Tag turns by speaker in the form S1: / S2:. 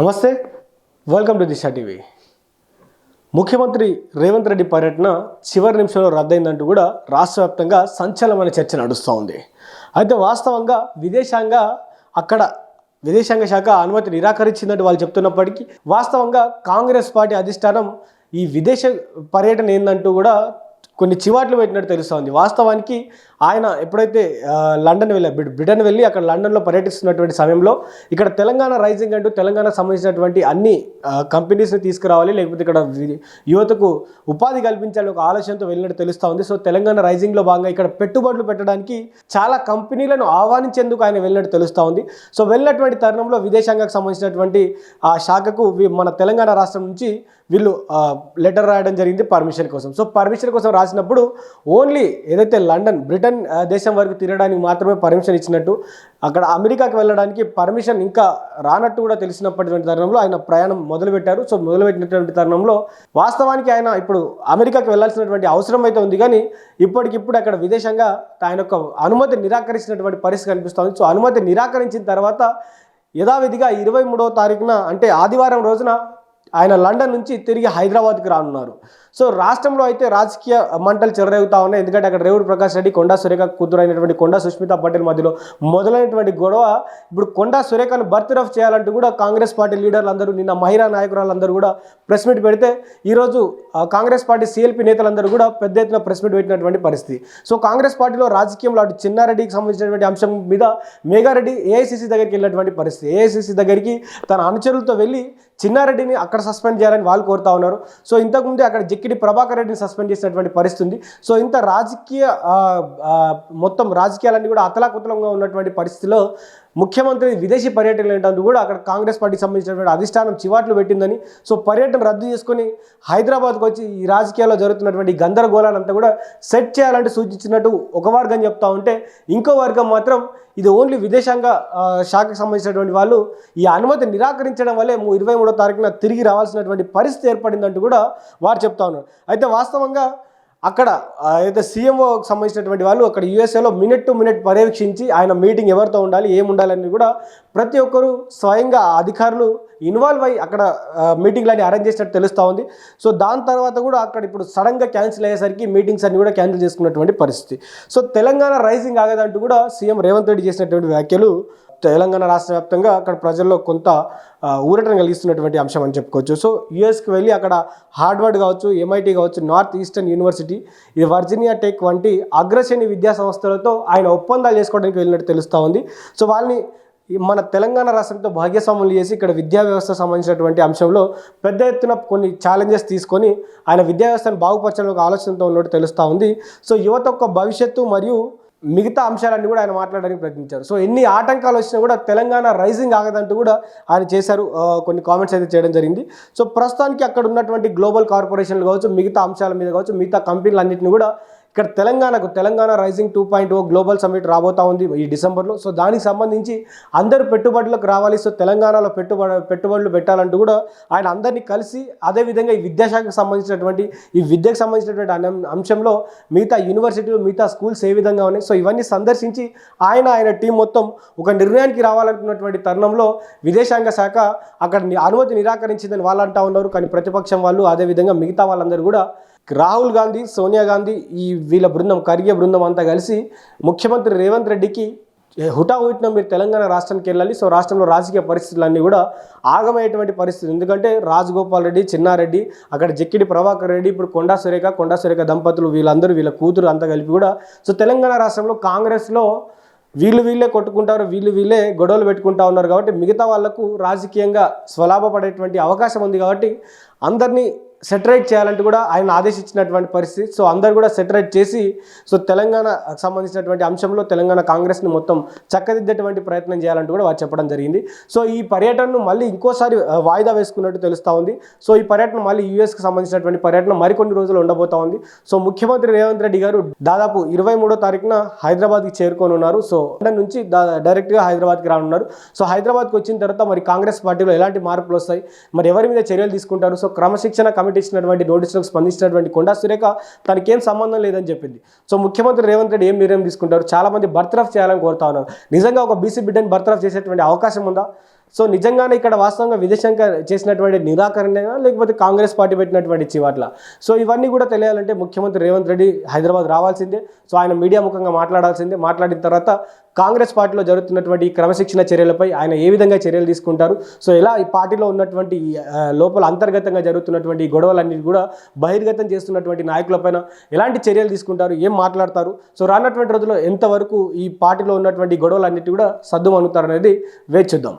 S1: నమస్తే, welcome to Disha TV. ముఖ్యమంత్రి రేవంత్ రెడ్డి పర్యటన చివరి నిమిషంలో రద్దయిందంటూ కూడా రాష్ట్ర వ్యాప్తంగా సంచలనమైన చర్చ నడుస్తూ ఉంది. అయితే వాస్తవంగా విదేశాంగ శాఖ అనుమతి నిరాకరించిందంటూ వాళ్ళు చెప్తున్నప్పటికీ వాస్తవంగా కాంగ్రెస్ పార్టీ అధిష్టానం ఈ విదేశ పర్యటన ఏందంటూ కూడా కొన్ని చివాట్లు పెట్టినట్టు తెలుస్తోంది. వాస్తవానికి ఆయన ఎప్పుడైతే బ్రిటన్ వెళ్ళి అక్కడ లండన్లో పర్యటిస్తున్నటువంటి సమయంలో ఇక్కడ తెలంగాణ రైజింగ్ అంటూ తెలంగాణకు సంబంధించినటువంటి అన్ని కంపెనీస్ని తీసుకురావాలి, లేకపోతే ఇక్కడ యువతకు ఉపాధి కల్పించాలని ఒక ఆలోచనతో వెళ్ళినట్టు తెలుస్తూ ఉంది. సో తెలంగాణ రైజింగ్లో భాగంగా ఇక్కడ పెట్టుబడులు పెట్టడానికి చాలా కంపెనీలను ఆహ్వానించేందుకు ఆయన వెళ్ళినట్టు తెలుస్తూ ఉంది. సో వెళ్ళినటువంటి తరుణంలో విదేశాంగకు సంబంధించినటువంటి ఆ శాఖకు మన తెలంగాణ రాష్ట్రం నుంచి వీళ్ళు లెటర్ రాయడం జరిగింది పర్మిషన్ కోసం. సో పర్మిషన్ కోసం రాసినప్పుడు ఓన్లీ ఏదైతే బ్రిటన్ దేశం వరకు తిరగడానికి మాత్రమే పర్మిషన్ ఇచ్చినట్టు, అక్కడ అమెరికాకి వెళ్ళడానికి పర్మిషన్ ఇంకా రానట్టు కూడా తెలిసినప్పటి తరుణంలో ఆయన ప్రయాణం మొదలుపెట్టారు. సో మొదలుపెట్టినటువంటి తరుణంలో వాస్తవానికి ఆయన ఇప్పుడు అమెరికాకి వెళ్ళాల్సినటువంటి అవసరం అయితే ఉంది, కానీ ఇప్పటికిప్పుడు అక్కడ విదేశంగా ఆయన యొక్క అనుమతి నిరాకరించినటువంటి పరిస్థితి కనిపిస్తుంది. సో అనుమతి నిరాకరించిన తర్వాత యథావిధిగా 23వ తారీఖున అంటే ఆదివారం రోజున ఆయన లండన్ నుంచి తిరిగి హైదరాబాద్కి రానున్నారు. సో రాష్ట్రంలో అయితే రాజకీయ మంటలు చెలరేగుతా ఉన్నాయి. ఎందుకంటే అక్కడ రేవుడు ప్రకాష్ రెడ్డి, కొండా సురేఖ కూతురు అయినటువంటి కొండా సుష్మితా పటేల్ మధ్యలో మొదలైనటువంటి గొడవ ఇప్పుడు కొండా సురేఖను బర్తరఫ్ చేయాలంటూ కూడా కాంగ్రెస్ పార్టీ లీడర్లు అందరూ, నిన్న మహిళా నాయకురాలందరూ కూడా ప్రెస్ మీట్ పెడితే ఈరోజు కాంగ్రెస్ పార్టీ సిఎల్పి నేతలందరూ కూడా పెద్ద ఎత్తున ప్రెస్ మీట్ పెట్టినటువంటి పరిస్థితి. సో కాంగ్రెస్ పార్టీలో రాజకీయంలో అటు చిన్నారెడ్డికి సంబంధించినటువంటి అంశం మీద మేఘారెడ్డి ఏఐసిసి దగ్గరికి వెళ్ళినటువంటి పరిస్థితి. ఏఐసిసి దగ్గరికి తన అనుచరులతో వెళ్ళి చిన్నారెడ్డిని అక్కడ సస్పెండ్ చేయాలని వాళ్ళు కోరుతా ఉన్నారు. సో ఇంతకుముందే అక్కడ జక్కిడి ప్రభాకర్ రెడ్డిని సస్పెండ్ చేసినటువంటి పరిస్థితి ఉంది. సో ఇంత మొత్తం రాజకీయాలన్నీ కూడా అతలాకుతలంగా ఉన్నటువంటి పరిస్థితిలో ముఖ్యమంత్రి విదేశీ పర్యటనలు ఏంటంటూ కూడా అక్కడ కాంగ్రెస్ పార్టీకి సంబంధించినటువంటి అధిష్టానం చివాట్లు పెట్టిందని, సో పర్యటన రద్దు చేసుకొని హైదరాబాద్కు వచ్చి ఈ రాజకీయాల్లో జరుగుతున్నటువంటి గందరగోళాలంతా కూడా సెట్ చేయాలంటే సూచించినట్టు ఒక వర్గం చెప్తా ఉంటే, ఇంకో వర్గం మాత్రం ఇది ఓన్లీ విదేశాంగ శాఖకు సంబంధించినటువంటి వాళ్ళు ఈ అనుమతి నిరాకరించడం వల్లే 23వ తారీఖున తిరిగి రావాల్సినటువంటి పరిస్థితి ఏర్పడిందంటూ కూడా వారు చెప్తా ఉన్నారు. అయితే వాస్తవంగా అక్కడ అయితే సీఎంఓకి సంబంధించినటువంటి వాళ్ళు అక్కడ యూఎస్ఏలో మినిట్ టు మినిట్ పర్యవేక్షించి ఆయన మీటింగ్ ఎవరితో ఉండాలి, ఏముండాలని కూడా ప్రతి ఒక్కరూ స్వయంగా అధికారులు ఇన్వాల్వ్ అయ్యి అక్కడ మీటింగ్లన్నీ అరేంజ్ చేసినట్టు తెలుస్తూ ఉంది. సో దాని తర్వాత కూడా అక్కడ ఇప్పుడు సడన్గా క్యాన్సిల్ అయ్యేసరికి మీటింగ్స్ అన్ని కూడా క్యాన్సిల్ చేసుకున్నటువంటి పరిస్థితి. సో తెలంగాణ రైజింగ్ ఆగదంటూ కూడా సీఎం రేవంత్ రెడ్డి చేసినటువంటి వ్యాఖ్యలు తెలంగాణ రాష్ట్ర వ్యాప్తంగా అక్కడ ప్రజల్లో కొంత ఊరటం కలిగిస్తున్నటువంటి అంశం అని చెప్పుకోవచ్చు. సో యూఎస్కి వెళ్ళి అక్కడ హార్వర్డ్ కావచ్చు, ఎంఐటి కావచ్చు, నార్త్ ఈస్టర్న్ యూనివర్సిటీ, ఇది వర్జీనియా టెక్ వంటి అగ్రశ్రేణి విద్యా సంస్థలతో ఆయన ఒప్పందాలు చేసుకోవడానికి వెళ్ళినట్టు తెలుస్తూ ఉంది. సో వాళ్ళని మన తెలంగాణ రాష్ట్రంతో భాగ్యస్వాములు చేసి ఇక్కడ విద్యా వ్యవస్థ సంబంధించినటువంటి అంశంలో పెద్ద ఎత్తున కొన్ని ఛాలెంజెస్ తీసుకొని ఆయన విద్యా వ్యవస్థను బాగుపరచడానికి ఒక ఆలోచనతో ఉన్నట్టు తెలుస్తూ ఉంది. సో యువత యొక్క భవిష్యత్తు మరియు మిగతా అంశాలన్నీ కూడా ఆయన మాట్లాడడానికి ప్రయత్నించారు. సో ఎన్ని ఆటంకాలు వచ్చినా కూడా తెలంగాణ రైజింగ్ ఆగదంటూ కూడా ఆయన చేశారు, కొన్ని కామెంట్స్ అయితే చేయడం జరిగింది. సో ప్రస్తుతానికి అక్కడ ఉన్నటువంటి గ్లోబల్ కార్పొరేషన్లు కావచ్చు, మిగతా అంశాల మీద కావచ్చు, మిగతా కంపెనీలన్నింటినీ కూడా ఇక్కడ తెలంగాణ రైజింగ్ 2.0 గ్లోబల్ సమ్మిట్ రాబోతా ఉంది ఈ డిసెంబర్లో. సో దానికి సంబంధించి అందరూ పెట్టుబడులకు రావాలి, సో తెలంగాణలో పెట్టుబడులు పెట్టాలంటూ కూడా ఆయన అందరినీ కలిసి, అదేవిధంగా ఈ విద్యాశాఖకు సంబంధించినటువంటి ఈ విద్యకు సంబంధించినటువంటి అంశంలో మిగతా యూనివర్సిటీలు, మిగతా స్కూల్స్ ఏ విధంగా ఉన్నాయి, సో ఇవన్నీ సందర్శించి ఆయన టీం మొత్తం ఒక నిర్ణయానికి రావాలనుకున్నటువంటి తరుణంలో విదేశాంగ శాఖ అక్కడ అనుమతి నిరాకరించిందని వాళ్ళు అంటూ ఉన్నారు. కానీ ప్రతిపక్షం వాళ్ళు, అదేవిధంగా మిగతా వాళ్ళందరూ కూడా రాహుల్ గాంధీ, సోనియా గాంధీ, వీళ్ళ బృందం, ఖర్గే బృందం అంతా కలిసి ముఖ్యమంత్రి రేవంత్ రెడ్డికి హుటాహుటిన మీరు తెలంగాణ రాష్ట్రానికి వెళ్ళాలి, సో రాష్ట్రంలో రాజకీయ పరిస్థితులన్నీ కూడా ఆగమయ్యేటువంటి పరిస్థితి. ఎందుకంటే రాజగోపాల్ రెడ్డి, చిన్నారెడ్డి, అక్కడ జక్కిడి ప్రభాకర్ రెడ్డి, ఇప్పుడు కొండా సురేఖ దంపతులు, వీళ్ళ కూతురు అంతా కలిపి కూడా సో తెలంగాణ రాష్ట్రంలో కాంగ్రెస్లో వీళ్ళే కొట్టుకుంటారు, వీళ్ళే గొడవలు పెట్టుకుంటా ఉన్నారు. కాబట్టి మిగతా వాళ్లకు రాజకీయంగా స్వలాభపడేటువంటి అవకాశం ఉంది. కాబట్టి అందరినీ సెటరేట్ చేయాలంటూ కూడా ఆయన ఆదేశించినటువంటి పరిస్థితి. సో అందరు కూడా సెటరేట్ చేసి సో తెలంగాణకు సంబంధించినటువంటి అంశంలో తెలంగాణ కాంగ్రెస్ని మొత్తం చక్కదిద్దేటువంటి ప్రయత్నం చేయాలంటూ కూడా వారు చెప్పడం జరిగింది. సో ఈ పర్యటనను మళ్ళీ ఇంకోసారి వాయిదా వేసుకున్నట్టు తెలుస్తూ ఉంది. సో ఈ పర్యటన మళ్ళీ యూఎస్కి సంబంధించినటువంటి పర్యటన మరికొన్ని రోజులు ఉండబోతా ఉంది. సో ముఖ్యమంత్రి రేవంత్ రెడ్డి గారు దాదాపు 23వ తారీఖున హైదరాబాద్కి చేరుకొని ఉన్నారు. సో లండన్ నుంచి డైరెక్ట్గా హైదరాబాద్కి రానున్నారు. సో హైదరాబాద్కి వచ్చిన తర్వాత మరి కాంగ్రెస్ పార్టీలో ఎలాంటి మార్పులు వస్తాయి, మరి ఎవరి మీద చర్యలు తీసుకుంటారు, సో క్రమశిక్షణ కమిటీ ఇచ్చినటువంటి నోటీసులకు స్పందించినటువంటి కొండా సురేఖ తనకేం సంబంధం లేదని చెప్పింది. సో ముఖ్యమంత్రి రేవంత్ రెడ్డి ఏం నిర్ణయం తీసుకుంటారు, చాలా మంది బర్తరఫ్ చేయాలని కోరుతా ఉన్నారు. నిజంగా ఒక బీసీ బిడ్డని బర్తరఫ్ చేసేటువంటి అవకాశం ఉందా? సో నిజంగానే ఇక్కడ వాస్తవంగా విజయశంకర్ చేసినటువంటి నిరాకరణ లేకపోతే కాంగ్రెస్ పార్టీ పెట్టినటువంటి చివాట్ల. సో ఇవన్నీ కూడా తెలియాలంటే ముఖ్యమంత్రి రేవంత్ రెడ్డి హైదరాబాద్ రావాల్సిందే. సో ఆయన మీడియా ముఖంగా మాట్లాడాల్సిందే. మాట్లాడిన తర్వాత కాంగ్రెస్ పార్టీలో జరుగుతున్నటువంటి క్రమశిక్షణ చర్యలపై ఆయన ఏ విధంగా చర్యలు తీసుకుంటారు, సో ఎలా ఈ పార్టీలో ఉన్నటువంటి లోపల అంతర్గతంగా జరుగుతున్నటువంటి గొడవలన్నీ కూడా బహిర్గతం చేస్తున్నటువంటి నాయకులపైన ఎలాంటి చర్యలు తీసుకుంటారు, ఏం మాట్లాడతారు, సో రానటువంటి రోజుల్లో ఎంతవరకు ఈ పార్టీలో ఉన్నటువంటి గొడవలన్నిటి కూడా సద్దుమణుగుతారనేది వేచి చూద్దాం.